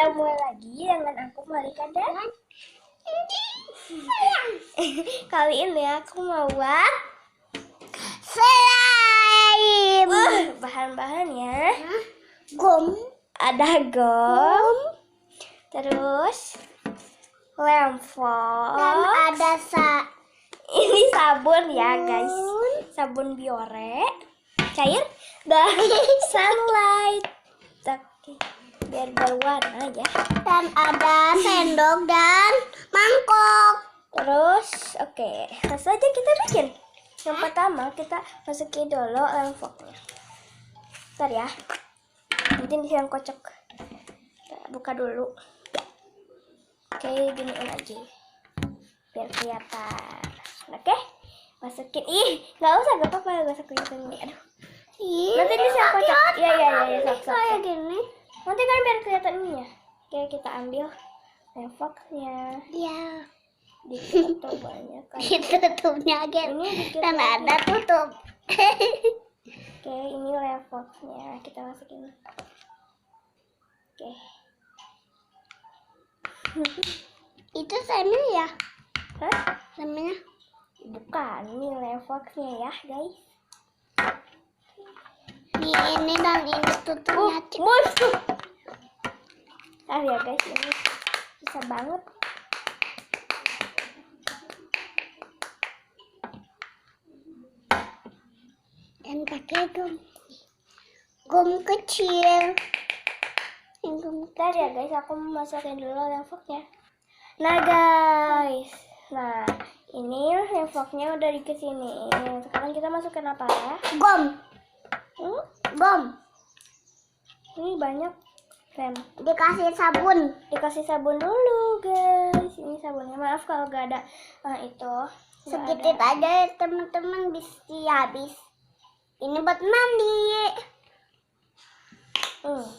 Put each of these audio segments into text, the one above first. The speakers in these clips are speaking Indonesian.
Ketemu lagi dengan aku Malika dan kali ini aku mau buat slime. Bahan-bahannya Gom, ada gom, terus lemfox, dan ada ini sabun ya guys, sabun biore cair dan sunlight. Oke, biar berwarna ya. dan ada sendok dan mangkok. Terus oke, langsung aja kita bikin. Yang pertama kita masukin dulu lemfoxnya. Bentar ya, nanti disiram kocok. Kita buka dulu. Oke, giniin aja biar kelihatan. Oke, masukin. Nggak usah, gak apa-apa, gak usah kelihatan ini. Aduh, nanti disiram kocok. Iya, Kayak gini. nanti kan biar kelihatan ini ya. Oke, kita ambil lemfoxnya. Ya, Dikit atau banyak kan? tutupnya gitu. Ini dikit Dan lagi. ada tutup. Oke, ini lemfoxnya kita masukin. Oke. Itu slime ya? Hah? Slime-nya? Bukan, ini lemfoxnya ya guys. Ini dan ini tutupnya. Musuh. Ya guys, ini susah banget. Dan pakai gom kecil. Bentar ya guys, aku masukin dulu lemfoxnya. Nah guys, ini lemfoxnya udah di kesini. Sekarang kita masukkan apa ya? Gom. Gom. Ini banyak rem. Dikasih sabun. Dikasih sabun dulu guys. Ini sabunnya, maaf kalau gak ada itu. Sedikit aja teman-teman, bisa habis. Ini buat mandi.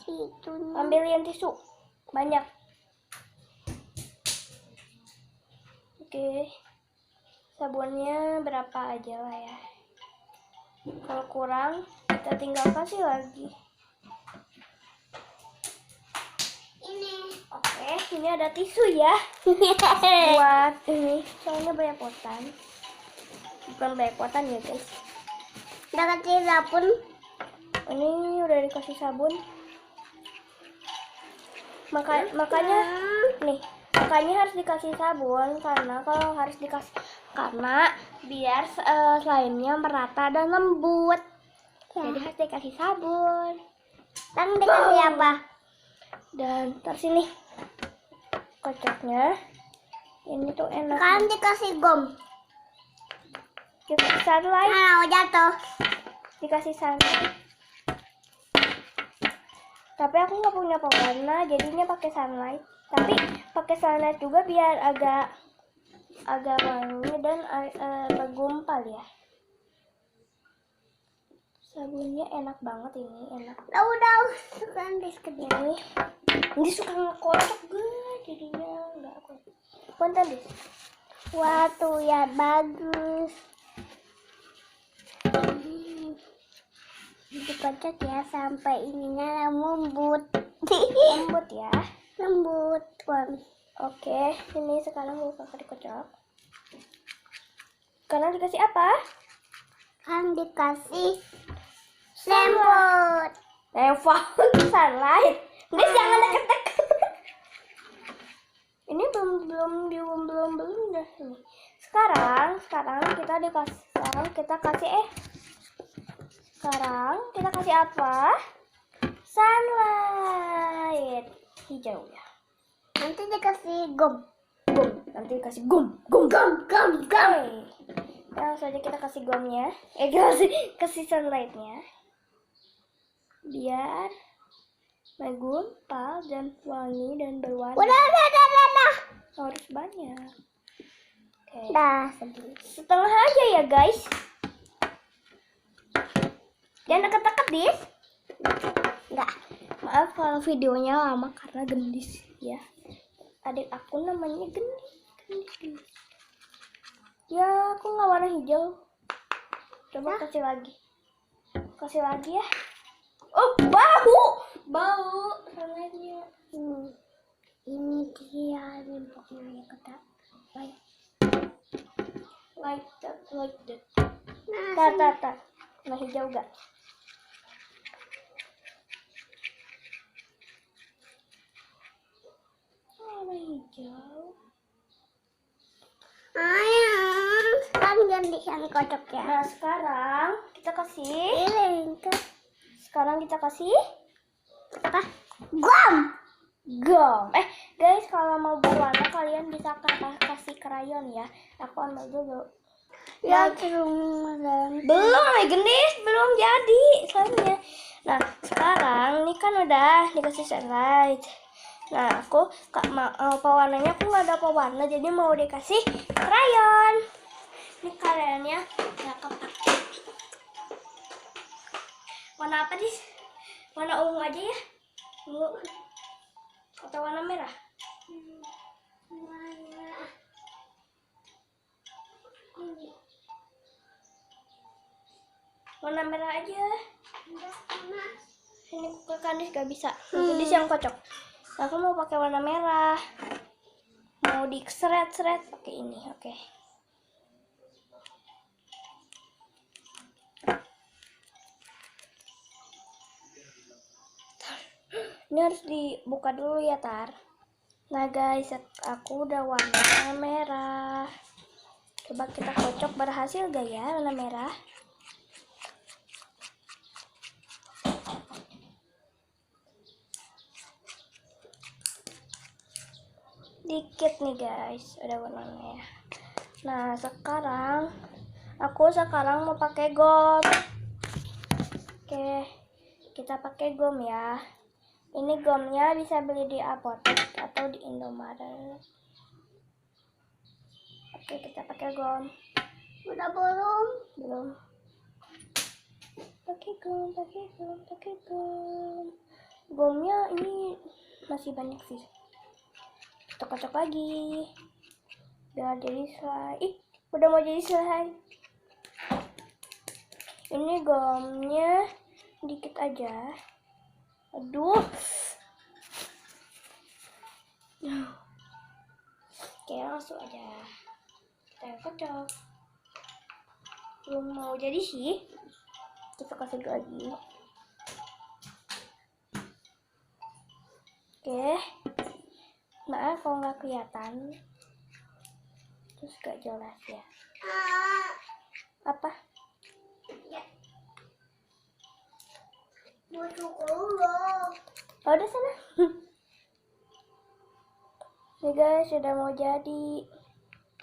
Itunya. Ambilin tisu banyak. Oke, sabunnya berapa aja lah ya. Kalau kurang kita tinggal kasih lagi. Ini. Oke, ini ada tisu ya. Buat ini, soalnya belepotan. Bukan belepotan ya guys. Udah kasih sabun. Ini udah dikasih sabun. Makanya harus dikasih sabun karena biar slime-nya merata dan lembut. Ya. Jadi harus dikasih sabun. Dan dikasih apa? Dan terus ini kocoknya. Ini tuh enak. Kan dikasih gom. Dikasih sunlight. Jatuh. Dikasih sunlight. Tapi aku nggak punya pewarna, jadinya pakai sunlight. Tapi pakai sunlight juga biar agak wangi dan bergumpal ya. Sabunnya enak banget ini, enak. Udah, suka diskedin. Ini suka ngekocok guys, jadinya nggak aku. Punten deh. Wah tuh ya bagus. Dikocok ya sampai ininya lembut. Lembut ya. Lembut. Oke, ini sekarang mau pakai dikocok. Sekarang dikasih apa? Kan dikasih lembut. Lemfox sunlight. Ini jangan deket-deket. Ini belum dah ini. Sekarang kita kasih apa? Sunlight hijau ya. Nanti dikasih gom. Nanti dikasih gom. Langsung aja kita kasih gomnya. Kasih sunlightnya. Biar menggumpal dan wangi dan berwarna. Udah. Harus banyak. Oke. Dah, Setengah aja ya guys. Jangan deket-deket dis. enggak. Maaf kalau videonya lama karena gendis ya. Adik aku namanya gendis. Ya aku nggak warna hijau. Coba kasih lagi ya. Oh bau sunlightnya. Ini kotak. Like that. Tata. Nah, hijau gak? Warna hijau. Sekarang gantian kocoknya. Nah, sekarang kita kasih. Sekarang kita kasih Apa? Gom. Guys, kalau mau berwarna kalian bisa kasih krayon ya. Aku ambil dulu. Ya, Belum, gendis, belum jadi soalnya. Nah, sekarang ini kan udah dikasih sunlight. Nah, aku mau pewarnanya aku nggak ada pewarna, jadi mau dikasih krayon. Ini krayonnya cakep. Warna apa sih? Warna ungu aja ya? Ungu atau warna merah? Warna merah aja. Ini ke Kandis gak bisa. Kandis yang kocok. Aku mau pakai warna merah. Mau diseret-seret pakai ini. Oke. Ini harus dibuka dulu ya, Tar. Nah guys, aku udah warna merah. Coba kita kocok, berhasil gak ya warna merah? Dikit nih guys, udah warnanya. Nah sekarang aku mau pakai gom. Oke, kita pakai gom ya. Ini gomnya bisa beli di apotek atau di Indomaret. Oke, kita pakai gom. Udah belum? Belum. Pakai gom. Gomnya ini masih banyak sih. Kita kocok lagi. Biar jadi selai. Udah mau jadi selai. Ini gomnya dikit aja. Aduh. Oke, langsung aja. Kita kocok. Belum mau jadi sih. Kita kasih lagi. Oke. Maaf kalau nggak kelihatan. Terus gak jelas ya. Apa? Ya. Masuk dulu. Oh, udah sana. Nih guys, sudah mau jadi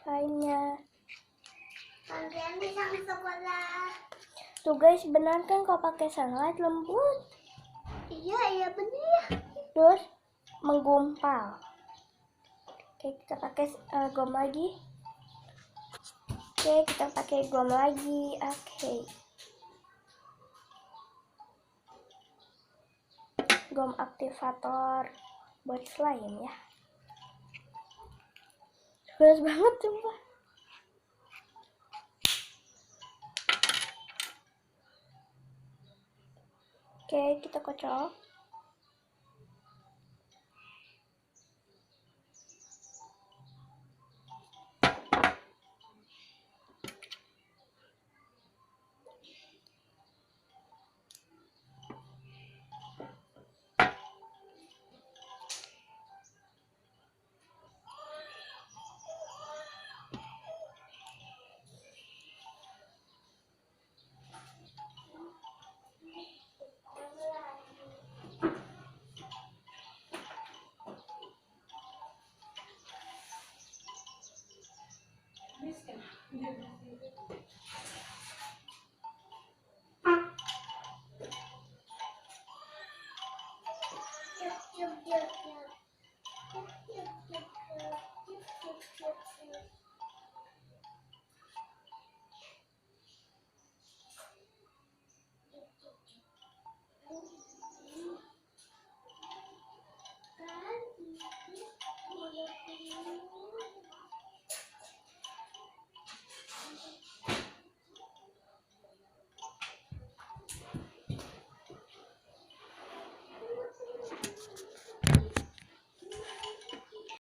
kainnya. Kalian bisa ke sekolah. Tuh guys, benar kan kalau pakai sunlight lembut. Iya benar. Terus menggumpal. Oke, kita pakai gom lagi. Oke, kita pakai gom lagi. Oke. Gom aktivator buat slime ya. Panas banget sumpah. Oke, kita kocok.